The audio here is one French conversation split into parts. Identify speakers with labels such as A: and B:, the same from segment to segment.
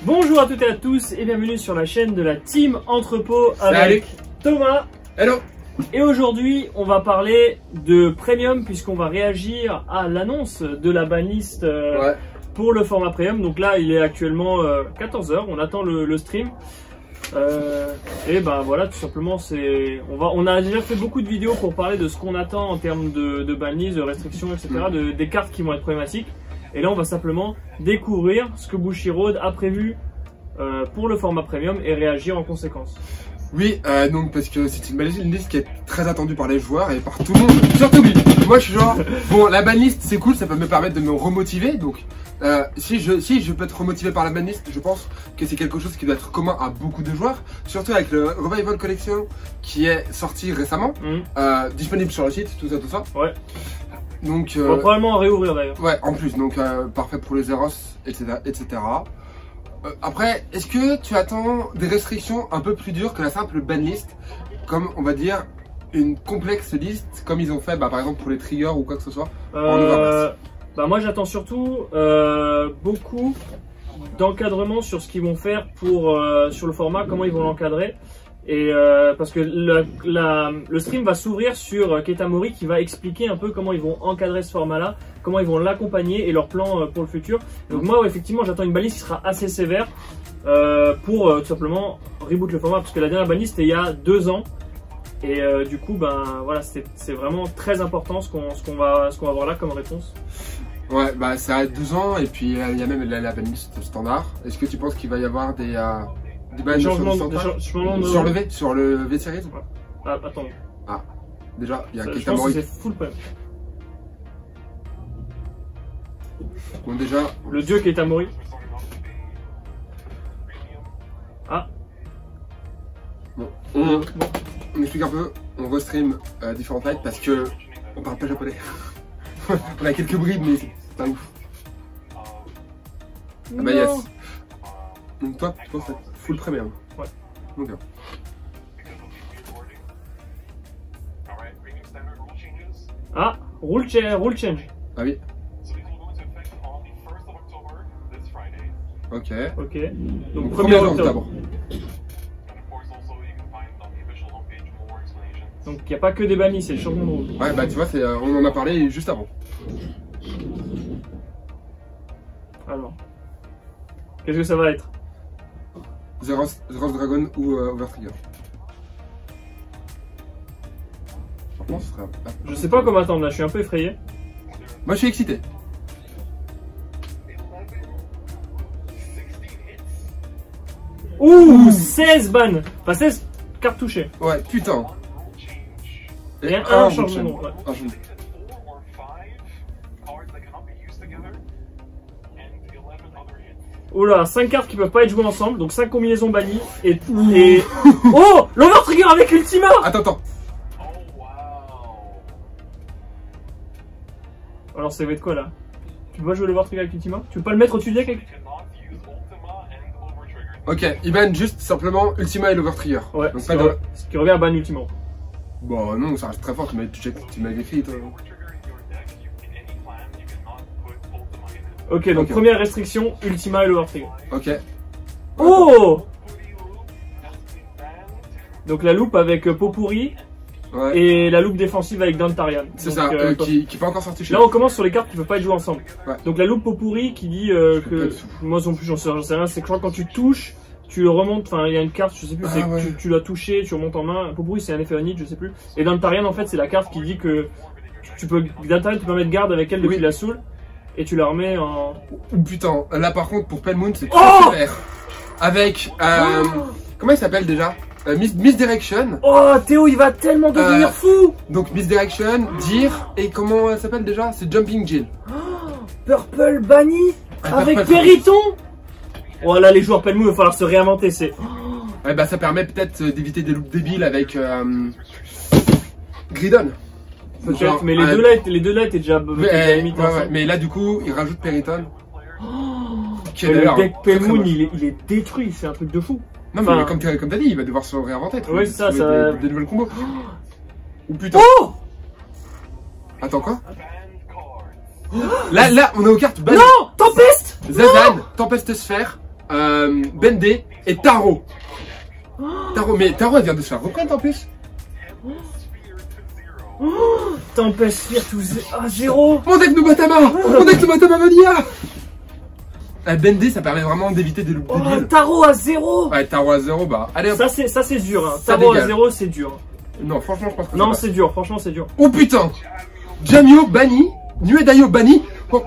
A: Bonjour à toutes et à tous et bienvenue sur la chaîne de la Team Entrepôt avec Thomas.
B: Hello.
A: Et aujourd'hui on va parler de Premium puisqu'on va réagir à l'annonce de la banlist pour le format Premium. Donc là il est actuellement 14 h, on attend le stream. Et ben voilà, tout simplement on a déjà fait beaucoup de vidéos pour parler de ce qu'on attend en termes de banlist, de restrictions, etc. Des cartes qui vont être problématiques. Et là on va simplement découvrir ce que Bushiroad a prévu pour le format Premium et réagir en conséquence.
B: Oui, donc parce que c'est une banlist qui est très attendue par les joueurs et par tout le monde, surtout lui. Moi je suis genre, bon la banlist c'est cool, ça peut me permettre de me remotiver, donc si je peux être remotivé par la banlist, je pense que c'est quelque chose qui doit être commun à beaucoup de joueurs, surtout avec le Revival Collection qui est sorti récemment, disponible sur le site, tout ça. Ouais. Donc,
A: on va probablement réouvrir d'ailleurs.
B: Ouais, en plus, donc parfait pour les Zeros, etc. Après, est-ce que tu attends des restrictions un peu plus dures que la simple banlist, comme on va dire une complexe liste, comme ils ont fait par exemple pour les triggers ou quoi que ce soit en overpass?
A: Moi j'attends surtout beaucoup d'encadrement sur ce qu'ils vont faire sur le format, comment ils vont l'encadrer. Et parce que le stream va s'ouvrir sur Ketamori qui va expliquer un peu comment ils vont encadrer ce format-là, comment ils vont l'accompagner et leur plan pour le futur. Donc moi effectivement j'attends une banlist qui sera assez sévère pour tout simplement reboot le format, parce que la dernière banlist c'était il y a 2 ans. Et du coup voilà, c'est vraiment très important ce qu'on va voir là comme réponse.
B: Ouais, c'est à 2 ans et puis il y a même la banlist standard. Est-ce que tu penses qu'il va y avoir des changements sur le V-Series?
A: Attends.
B: Ah, déjà, il y a
A: Ketamori. C'est full prêt.
B: Bon, déjà.
A: Le dieu Ketamori. Ah.
B: Bon. On explique un peu. On restream différentes lights parce que on parle pas japonais. On a quelques bribes, mais c'est pas ouf. Ah bah yes. Donc toi, tu penses être full premium?
A: Ouais.
B: Ok.
A: Ah, rule change.
B: Ah oui. Ok.
A: Ok. Donc
B: 1er octobre.
A: Donc il n'y a pas que des bannis, c'est le changement de rule.
B: Ouais, tu vois, on en a parlé juste avant. Alors.
A: Qu'est-ce que ça va être?
B: Zeros Dragon ou Overtrigger. Franchement, ce serait...
A: Je sais pas comment attendre là, je suis un peu effrayé.
B: Moi je suis excité.
A: Ouh, 16 ban. Enfin 16 cartes touchées.
B: Ouais, putain.
A: Et un changement. Ouais. Oula, 5 cartes qui peuvent pas être jouées ensemble, donc 5 combinaisons bannies et... Oh, l'Overtrigger avec Ultima.
B: Attends.
A: Alors ça va être quoi là? Tu peux pas jouer l'Overtrigger avec Ultima? Tu peux pas le mettre au-dessus du deck avec...
B: Ok, il banne juste simplement Ultima et l'Overtrigger.
A: Ouais, donc ce qui revient à ban Ultima.
B: Bon non, ça reste très fort, tu m'as écrit toi.
A: Ok, donc première restriction, Ultima et l'Overtrigger.
B: Ok.
A: Oh! Donc la loupe avec Popuri et la loupe défensive avec Dantarian.
B: C'est ça, qui n'est pas encore sorti chez
A: là. On commence sur les cartes qui ne peuvent pas être jouées ensemble.
B: Ouais.
A: Donc la loupe Popuri qui dit que... Moi non plus j'en sais rien, c'est que quand tu touches, tu le remontes, enfin il y a une carte, je sais plus, tu l'as touché, tu remontes en main. Popuri c'est un effet on-hit, je sais plus. Et Dantarian en fait c'est la carte qui dit que Dantarian tu peux mettre garde avec elle depuis la soul. Et tu la remets en...
B: Putain, là par contre pour Pelmoon c'est très sévère. Avec... comment il s'appelle déjà? Misdirection.
A: Oh Théo il va tellement devenir fou.
B: Donc Misdirection, Deer, et comment elle s'appelle déjà? C'est Jumping Jill.
A: Purple Bunny avec Periton. Oh là les joueurs Pelmoon il va falloir se réinventer, c'est...
B: ça permet peut-être d'éviter des loops débiles avec Gridon.
A: Peut-être, mais les deux là étaient déjà limite.
B: Mais là du coup il rajoute Periton.
A: Le deck Pelmoon il est détruit, c'est un truc de fou.
B: Non mais comme t'as dit, il va devoir se réinventer.
A: Oui c'est ça.
B: Des nouvelles combos. Ou putain.
A: Oh!
B: Attends quoi? Là on est aux cartes.
A: Non! Tempest!
B: Zazan, Tempest Sphère, Bendé et Taro. Taro, mais Taro elle vient de se faire reprendre en plus.
A: Tempest Sphere tout à 0.
B: Mon deck Nobatama Mania. Bendé ça permet vraiment d'éviter des loups
A: de Taro à 0.
B: Ouais, Taro à 0, bah allez hop.
A: Ça c'est dur, hein. Taro à 0 c'est dur.
B: Non, franchement, je pense que
A: non, c'est dur, franchement, c'est dur.
B: Oh putain! Jamio banni, Nuedayo banni. Oh,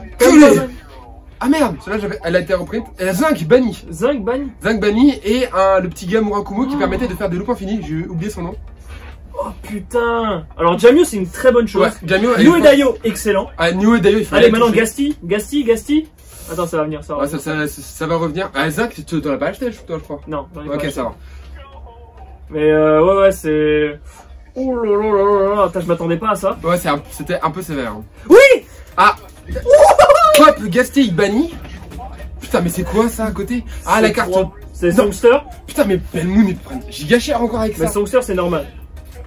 B: ah merde, celle-là, elle a été reprinte. Et Zinc banni.
A: Zinc banni.
B: Zinc banni et le petit gars Murakumo qui permettait de faire des loups infinis. J'ai oublié son nom.
A: Oh putain! Alors, Jamio, c'est une très bonne chose.
B: Ouais, Jamio.
A: Nuedayo, excellent.
B: Ah, Nuedayo, il fallait.
A: Allez, maintenant, Gasti. Attends, ça va venir, ça va.
B: Ouais, ça va revenir. Ah, Zinc, tu l'as pas acheté, toi, je crois.
A: Non,
B: ok, ça va.
A: Mais ouais, c'est... Oh là là là là, attends, je m'attendais pas à ça.
B: Ouais, c'était un peu sévère. Hein.
A: Oui!
B: Ah! Hop, Gasti, banni. Putain, mais c'est quoi ça à côté? Ah, la carte.
A: C'est Songster.
B: Putain, mais Pelmoon, ils prennent giga cher encore avec ça.
A: Mais Songster, c'est normal.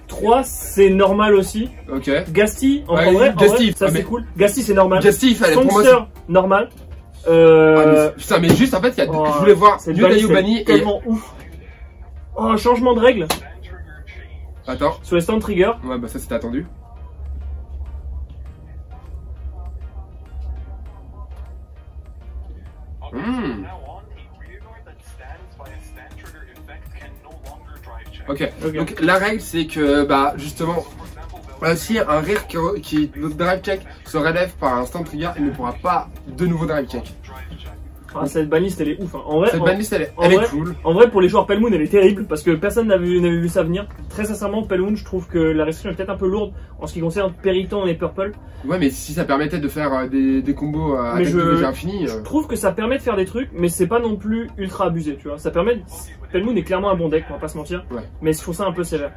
A: 3, c'est normal aussi.
B: Ok.
A: Gasti, en vrai, ça c'est cool. Gasti, c'est normal.
B: Gasti, il fallait
A: Songster, normal.
B: Putain, mais juste en fait, je voulais voir Nuedayo banni et.
A: Tellement ouf. Oh, changement de règle.
B: Attends.
A: Sur les stand trigger.
B: Ouais, bah ça c'était attendu. Ok, donc la règle c'est que, bah justement, si un rare qui drive check se relève par un stand trigger, il ne pourra pas de nouveau drive check.
A: Ah, cette banlist elle est ouf. Hein. En vrai,
B: cette banlist elle est cool.
A: En vrai, pour les joueurs Pelmoon, elle est terrible parce que personne n'avait vu ça venir. Très sincèrement, Pelmoon, je trouve que la restriction est peut-être un peu lourde en ce qui concerne Periton et Purple.
B: Ouais, mais si ça permettait de faire des combos à déjà infini.
A: Je trouve que ça permet de faire des trucs, mais c'est pas non plus ultra abusé, tu vois. Ça permet. Pelmoon est clairement un bon deck, on va pas se mentir. Ouais. Mais je trouve ça un peu sévère.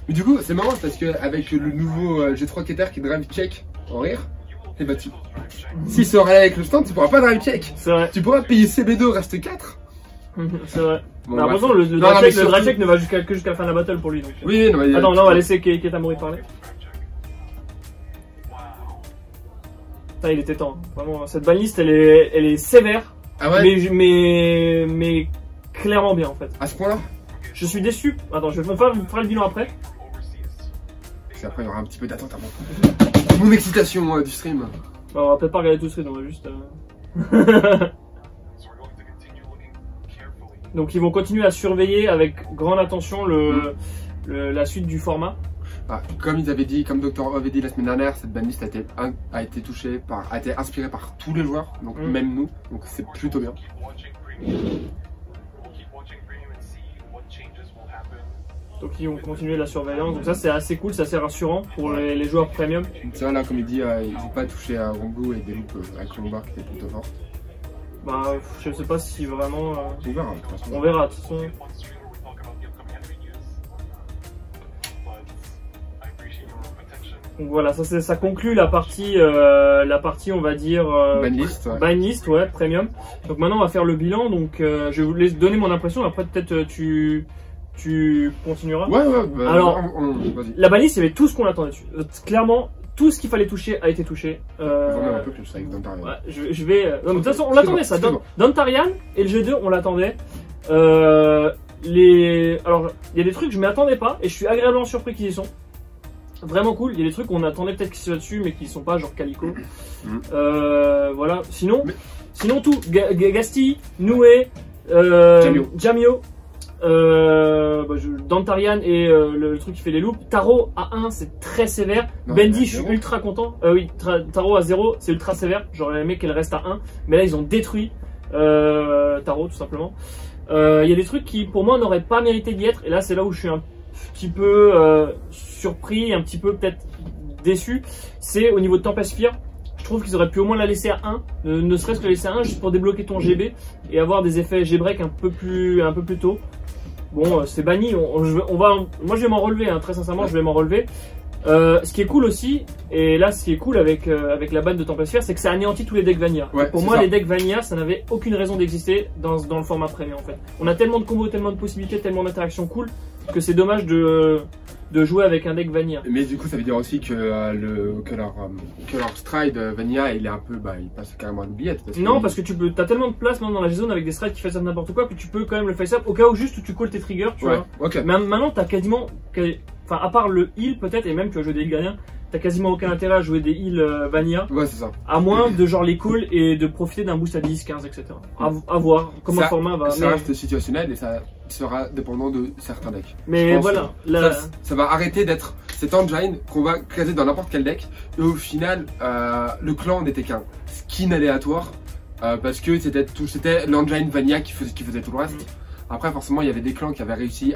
B: Mais du coup, c'est marrant parce que avec le nouveau G3 Keter qui drive check en rire. Et bah si ça aurait avec le stand, tu pourras pas drive check.
A: C'est vrai.
B: Tu pourras payer CB2 reste 4.
A: C'est vrai. Bon, mais attention, le drive check ne va que jusqu'à la fin de la battle pour lui. Donc.
B: Oui, non, mais
A: attends, là on va laisser Ketamori parler. Putain, il était temps. Vraiment, cette banlist elle est sévère.
B: Ah ouais.
A: Mais clairement bien en fait.
B: À ce point-là.
A: Je suis déçu. Attends, on fera le bilan après.
B: Après il y aura un petit peu d'attente avant. Mon excitation du stream.
A: Bah, on va peut-être pas regarder tout le stream, on va juste... Donc ils vont continuer à surveiller avec grande attention la suite du format.
B: Bah, comme ils avaient dit, comme Dr avait dit la semaine dernière, cette banlist a été inspirée par tous les joueurs, donc même nous, donc c'est plutôt bien. Donc ils vont continuer la surveillance, donc ça c'est assez cool, c'est assez rassurant pour les joueurs premium. C'est vrai là, comme il dit, ils n'ont pas touché à Rongo et des loops avec Lombar qui était plutôt fort.
A: Bah je sais pas si vraiment...
B: On verra de toute façon.
A: On verra de toute façon. Donc voilà, ça conclut la partie on va dire banlist, ouais, premium. Donc maintenant on va faire le bilan, donc je vais vous laisser donner mon impression, après peut-être tu continueras.
B: Ouais, bah,
A: alors, la banlist, il y avait tout ce qu'on attendait dessus. Clairement, tout ce qu'il fallait toucher a été touché.
B: Vraiment un peu plus avec Dantarian.
A: Ouais, je vais. Non, mais de toute façon, on l'attendait ça. Dantarian et le G2, on l'attendait. Alors, il y a des trucs que je m'y attendais pas et je suis agréablement surpris qu'ils y sont. Vraiment cool. Il y a des trucs qu'on attendait peut-être qu'ils soient dessus, mais qui ne sont pas, genre Calico. Voilà. Sinon tout. Gasti, Noué, Jamio. Dantarian et le truc qui fait les loops. Taro à 1 c'est très sévère. Non, Bendy je suis ultra content. Oui, Taro à 0 c'est ultra sévère. J'aurais aimé qu'elle reste à 1. Mais là ils ont détruit Taro tout simplement. Il y a des trucs qui pour moi n'auraient pas mérité d'y être. Et là c'est là où je suis un petit peu surpris, un petit peu peut-être déçu. C'est au niveau de Tempest Sphere. Je trouve qu'ils auraient pu au moins la laisser à 1, ne serait-ce que la laisser à 1 juste pour débloquer ton GB et avoir des effets G-break un peu plus tôt. Bon, c'est banni, moi je vais m'en relever, hein, très sincèrement, je vais m'en relever. Ce qui est cool aussi, et là ce qui est cool avec la banne de Tempest Sphere, c'est que ça anéantit tous les decks Vanilla.
B: Ouais,
A: pour moi, les decks Vanilla, ça n'avait aucune raison d'exister dans le format premium en fait. On a tellement de combos, tellement de possibilités, tellement d'interactions cool, que c'est dommage de de jouer avec un deck Vanilla.
B: Mais du coup, ça veut dire aussi que, leur stride Vanilla, il est un peu, il passe carrément à l'oubliette.
A: Non, parce que t'as tellement de place maintenant dans la zone avec des strides qui face up n'importe quoi que tu peux quand même le face up au cas où juste où tu calls tes triggers, tu vois.
B: Okay.
A: Mais maintenant, t'as quasiment, enfin, à part le heal peut-être, et même tu vas jouer des heals gardiens, t'as quasiment aucun intérêt à jouer des heals Vanilla.
B: Ouais, c'est ça.
A: À moins de genre les calls et de profiter d'un boost à 10, 15, etc. À voir comment le format va.
B: Ça reste situationnel et ça sera dépendant de certains decks.
A: Mais voilà.
B: Ça va arrêter d'être cet engine qu'on va caser dans n'importe quel deck. Et au final, le clan n'était qu'un skin aléatoire. Parce que c'était l'engine Vanilla qui faisait tout le reste. Après, forcément, il y avait des clans qui avaient réussi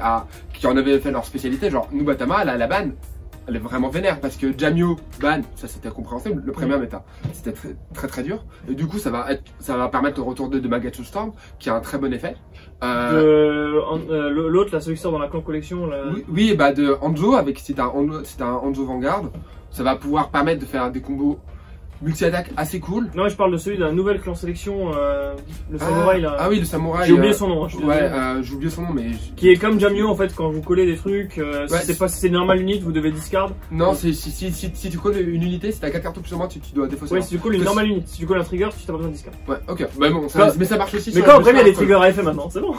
B: qui en avaient fait leur spécialité. Genre, Nubatama, la ban, elle est vraiment vénère parce que Jamio ban, ça c'était compréhensible, le premier méta, c'était très dur. Et du coup, ça va permettre le retour de Magatsu Storm, qui a un très bon effet.
A: L'autre, là, celui qui sort dans la clan collection. Là...
B: Oui, de Hanzo, c'est un Hanzo Vanguard, ça va pouvoir permettre de faire des combos multi-attaque assez cool.
A: Non, je parle de celui de la nouvelle clan sélection, le samouraï là.
B: Ah oui, le samouraï.
A: J'ai oublié son nom.
B: J'ai oublié son nom, mais.
A: Qui est comme Jamio en fait, quand vous collez des trucs, si c'est normal unit, vous devez discard.
B: Non, si tu colles une unité, si t'as 4 cartes plus ou moins, tu dois défausser.
A: Ouais, si tu colles une normal unit, si tu colles un trigger, tu t'as pas besoin de discard.
B: Ouais, ok. Bon, mais ça marche aussi.
A: Mais quand après il y a des triggers à effet maintenant, c'est bon.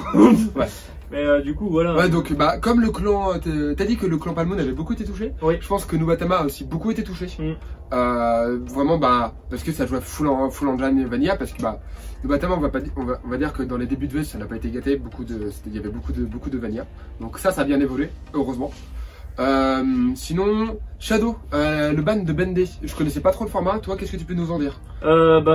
B: Ouais.
A: Mais du coup, voilà.
B: Ouais, donc, comme le clan. T'as dit que le clan Palmon avait beaucoup été touché.
A: Oui.
B: Je pense que Nubatama a aussi beaucoup été touché. Vraiment, parce que ça jouait full engine Vanilla. Parce que, Nubatama, on va dire que dans les débuts de V, ça n'a pas été gâté. Il y avait beaucoup de Vanilla. Donc, ça a bien évolué, heureusement. Sinon, Shadow, le ban de Bendé, je connaissais pas trop le format, toi qu'est-ce que tu peux nous en dire?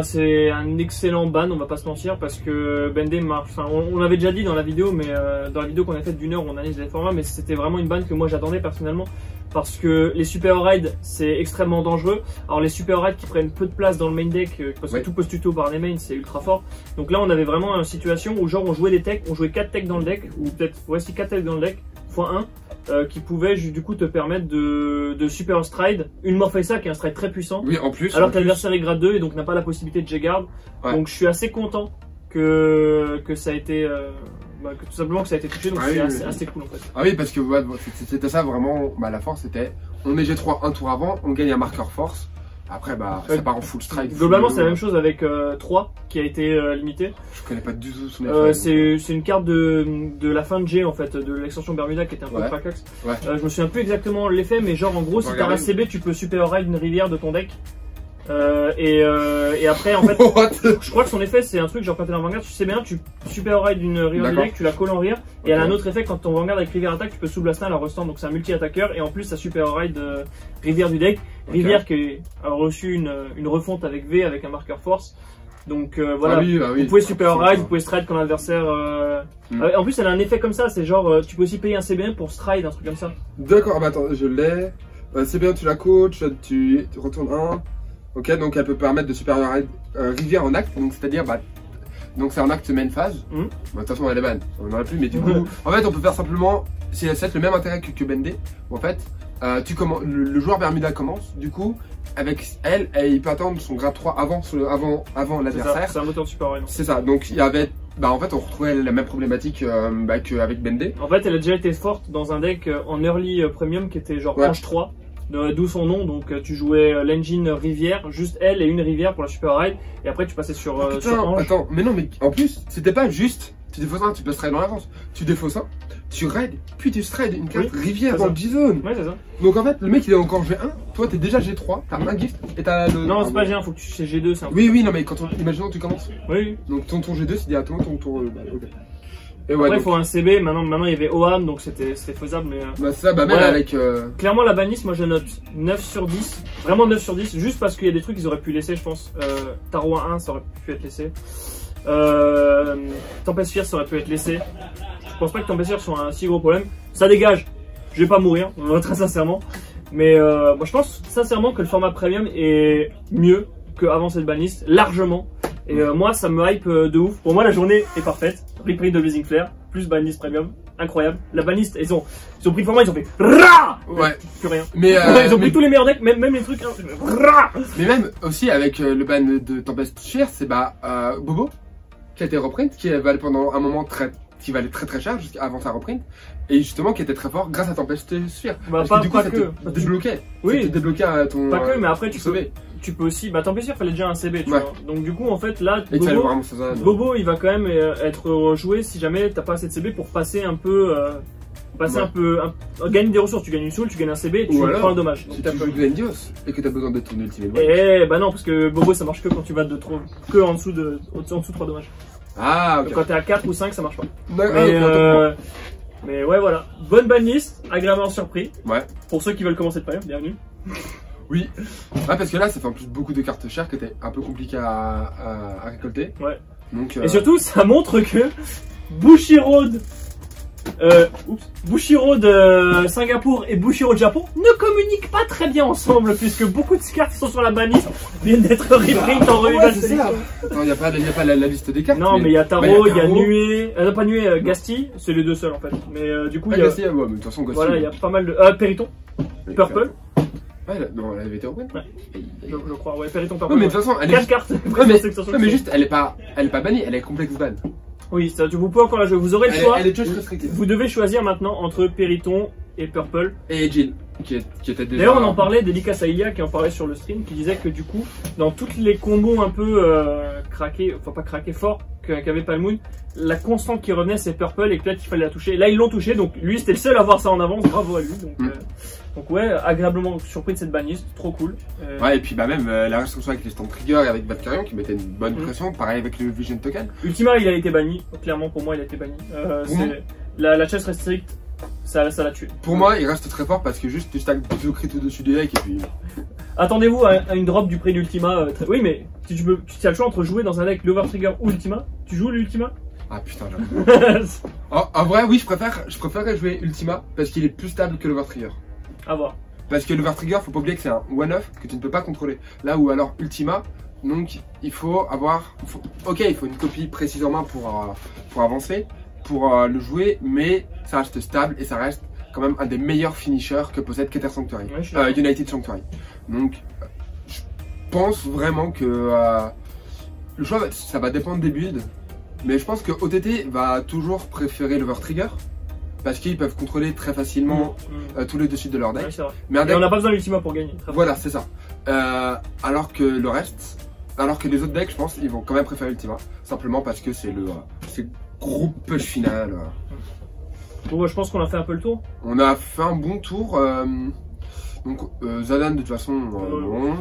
A: C'est un excellent ban, on va pas se mentir, parce que Bendé marche, enfin on l'avait déjà dit dans la vidéo, mais dans la vidéo qu'on a faite d'1 heure où on analyse les formats, mais c'était vraiment une ban que moi j'attendais personnellement, parce que les super raids c'est extrêmement dangereux. Alors les super raids qui prennent peu de place dans le main deck, parce que tout post-tuto par les mains c'est ultra fort, donc là on avait vraiment une situation où genre on jouait des techs, on jouait 4 techs dans le deck, ou peut-être, voici 4 techs dans le deck, x1, qui pouvait du coup te permettre de super stride, une Morpheisa qui est un stride très puissant.
B: Oui, en plus.
A: Alors que l'adversaire est grade 2 et donc n'a pas la possibilité de J-guard. Ouais. Donc je suis assez content que ça a été. Que tout simplement que ça a été touché, donc c'est assez cool en fait.
B: Ah oui, parce que c'était ça vraiment. La force c'était on met G3 un tour avant, on gagne un marqueur force. Après, ça part en full strike.
A: Globalement, c'est la même chose avec 3 qui a été limité.
B: Je connais pas du tout son effet.
A: C'est une carte de la fin de G en fait, de l'extension Bermuda qui était un peu Pracax. Je me souviens plus exactement l'effet, mais genre en gros, si t'as un CB, tu peux super ride une rivière de ton deck. Et après, en fait, je crois que son effet c'est un truc genre quand t'es dans Vanguard, tu sais bien, tu super ride d'une rivière du deck, tu la colles en rear, et elle a un autre effet quand ton Vanguard avec rivière attaque, tu peux sous blaster la restand, donc c'est un multi-attaqueur, et en plus ça super ride rivière du deck, rivière qui a reçu une refonte avec V avec un marqueur force. Donc voilà, vous pouvez super ride, vous pouvez stride quand l'adversaire. En plus, elle a un effet comme ça, c'est genre tu peux aussi payer un CB1 pour stride, un truc comme ça.
B: D'accord, attends, je l'ai. CB1, tu la coach, tu retournes 1. Ok, donc elle peut permettre de super rivière en acte, donc c'est-à-dire donc c'est en acte main phase. De toute façon elle est ban, on n'en a plus, mais du coup en fait on peut faire simplement, c'est le même intérêt que Bendé. En fait le joueur Bermuda commence, du coup avec elle il peut attendre son grade 3 avant l'adversaire.
A: C'est un moteur de super ride.
B: C'est ça, donc il y avait en fait on retrouvait la même problématique qu'avec Bendé.
A: En fait elle a déjà été forte dans un deck en early premium qui était genre Ange 3. D'où son nom, donc tu jouais l'engine rivière, juste elle et une rivière pour la super ride, et après tu passais sur Ange.
B: Attends, mais non, mais en plus, c'était pas juste, tu défausses un, tu peux stride dans l'avance, tu défausses un, tu raid, puis tu stride une carte rivière dans le G-Zone.
A: Ouais, c'est ça.
B: Donc en fait, le mec il est encore G1, toi t'es déjà G3, t'as un gift, et t'as le...
A: Non, c'est pas G1, faut que tu c'est G2, c'est un peu.
B: Oui, non, mais imaginons que tu commences.
A: Oui.
B: Donc ton G2, c'est directement ton tour.
A: Et après, il faut un CB. Maintenant, il y avait OAM, donc c'était faisable. Mais
B: même avec.
A: Clairement, la banlist, moi je note 9 sur 10. Vraiment 9 sur 10. Juste parce qu'il y a des trucs qu'ils auraient pu laisser, je pense. Tarot 1, ça aurait pu être laissé. Tempest Fierce, ça aurait pu être laissé. Je pense pas que Tempest Fierce soit un si gros problème. Ça dégage. Je vais pas mourir, très sincèrement. Mais moi, je pense sincèrement que le format premium est mieux qu'avant cette banlist, largement. Et moi, ça me hype de ouf. Pour moi, la journée est parfaite. Prix de Blazing Flare, plus banlist premium, incroyable. La banlist, ils ont pris le format, ils ont fait RAH!
B: Ouais.
A: Plus rien.
B: Mais
A: ils ont pris tous les meilleurs decks, même les trucs. RAH!
B: Mais même aussi avec le ban de Tempest Fierce, c'est Bobo qui a été reprint, qui va pendant un moment très qui valait très très cher avant sa reprint, et justement qui était très fort grâce à Tempest Sphere.
A: Bah,
B: Parce que du coup, ça te débloquait.
A: Oui.
B: Ça te débloquait à ton.
A: Pas que, mais après tu peux aussi. Bah, Tempest Sphere fallait déjà un CB, tu vois. Donc, du coup, en fait, là, Bobo, il va quand même être joué si jamais t'as pas assez de CB pour passer un peu. Gagner des ressources, tu gagnes une soul, tu gagnes un CB, tu prends un dommage.
B: Si tu joues Glendios et que t'as besoin de ton ultimate.
A: Bah non, parce que Bobo ça marche que quand tu vas que en dessous de 3 dommages.
B: Ah, ok.
A: Donc, quand t'es à 4 ou 5, ça marche pas. Mais ouais, voilà. Bonne banlist, agréablement surpris.
B: Ouais.
A: Pour ceux qui veulent commencer de période, bienvenue.
B: Oui. Ouais, parce que là, ça fait en plus beaucoup de cartes chères qui étaient un peu compliquées à récolter.
A: Ouais.
B: Donc,
A: et surtout, ça montre que Bushiroad. Bushiroad Singapour et Bushiroad Japon ne communiquent pas très bien ensemble puisque beaucoup de cartes qui sont sur la banlist viennent d'être reprint en revival sélection.
B: Non, il n'y a pas la liste des cartes.
A: Non, mais il y a Taro, il y a Nué, pas Nué, Gasti, c'est les deux seuls en fait. Mais du coup, il y a.
B: Gasti, ouais, mais de toute façon, Gasti.
A: Voilà, il y a pas mal de. Périton, Purple.
B: Ouais, non, elle avait été reprint.
A: Ouais. Je crois, ouais, Périton, Purple.
B: Non, mais de toute façon, elle est.
A: 4 cartes.
B: Non, mais juste, elle est pas bannie, elle est complexe ban.
A: Oui, ça, vous pouvez encore la jouer. Vous aurez le choix.
B: Elle est choice restricted.
A: Vous devez choisir maintenant entre Périton et Purple.
B: Et Jill, qui était déjà.
A: D'ailleurs, on en parlait, dédicace à Ilia qui en parlait sur le stream, qui disait que du coup, dans tous les combos un peu craqués, enfin pas craqués fort, qu'avait Palmoon, la constante qui revenait c'est Purple et peut-être qu'il fallait la toucher. Là, ils l'ont touché, donc lui c'était le seul à voir ça en avance, bravo à lui. Donc ouais, agréablement surpris de cette banlist, trop cool.
B: Ouais, et puis bah même la restriction avec les stand trigger et avec Valkyrion qui mettait une bonne pression, pareil avec le Vision Token.
A: Ultima, il a été banni, clairement pour moi il a été banni. La chest restrict, ça l'a tué.
B: Pour moi, il reste très fort parce que juste tu stacks 2 crits au-dessus des decks et puis.
A: Attendez-vous à une drop du prix d'Ultima. Oui, mais si tu as le choix entre jouer dans un deck l'Overtrigger ou Ultima, tu joues l'Ultima?
B: Ah putain, en vrai, oui, je préférerais jouer Ultima parce qu'il est plus stable que l'Overtrigger.
A: À voir.
B: Parce que l'Overtrigger, faut pas oublier que c'est un one-off que tu ne peux pas contrôler. Là où alors Ultima, donc il faut avoir. Ok, il faut une copie précise en main pour avancer, pour le jouer, mais ça reste stable et ça reste quand même un des meilleurs finishers que possède Keter Sanctuary, United Sanctuary. Donc, je pense vraiment que le choix, ça va dépendre des builds, mais je pense que OTT va toujours préférer l'Overtrigger parce qu'ils peuvent contrôler très facilement tous les dessus de leur deck.
A: Ouais, mais on n'a pas besoin d'Ultima pour gagner.
B: Voilà, c'est ça. Alors que le reste, alors que les autres decks, je pense, ils vont quand même préférer Ultima, simplement parce que c'est le gros push final.
A: Bon, je pense qu'on a fait un peu le tour.
B: On a fait un bon tour. Donc Zadan de toute façon, bon.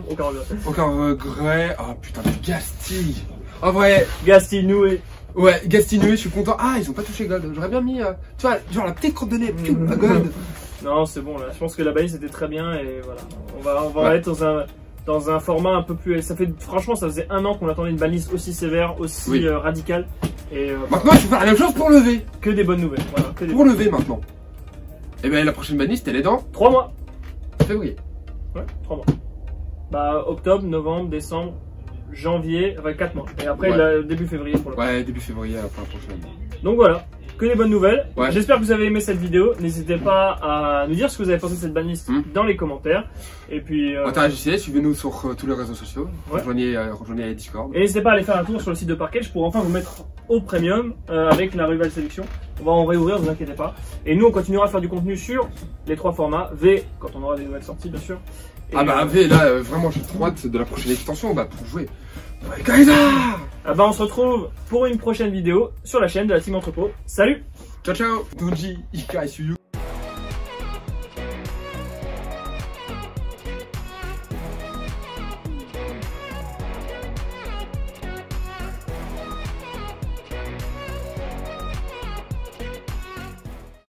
B: Aucun regret. Ah putain, mais Gasti. En vrai.
A: Gasti Noué.
B: Ouais, Gasti Noué, je suis content. Ah, ils ont pas touché Gold. J'aurais bien mis, tu vois, genre la petite crotte de nez. À Gold.
A: Non, c'est bon là. Je pense que la balise était très bien et voilà. On va être dans un format un peu plus. Franchement, ça faisait 1 an qu'on attendait une balise aussi sévère, aussi radicale. Et
B: maintenant, je vais faire la même chose pour lever.
A: Que des bonnes nouvelles. Voilà,
B: pour lever maintenant. Et ben la prochaine banlist, elle est dans
A: 3 mois.
B: Février.
A: Ouais, 3 mois. Bah, octobre, novembre, décembre, janvier, enfin 4 mois. Et après, début février pour le coup.
B: Ouais, début février pour la prochaine.
A: Donc voilà, que des bonnes nouvelles. J'espère que vous avez aimé cette vidéo. N'hésitez pas à nous dire ce que vous avez pensé de cette banlist dans les commentaires. Et puis.
B: Interagissez, suivez-nous sur tous les réseaux sociaux. Rejoignez Discord.
A: Et n'hésitez pas à aller faire un tour sur le site de Parkage pour enfin vous mettre au premium avec la Rival Sélection. On va en réouvrir, ne vous inquiétez pas. Et nous, on continuera à faire du contenu sur les 3 formats. V, quand on aura des nouvelles sorties, bien sûr. Et
B: V, là, vraiment, j'ai trop hâte de la prochaine extension pour jouer. Kaiser.
A: On se retrouve pour une prochaine vidéo sur la chaîne de la Team Entrepôt. Salut.
B: Ciao, ciao. Donji, Ikai, Suyu.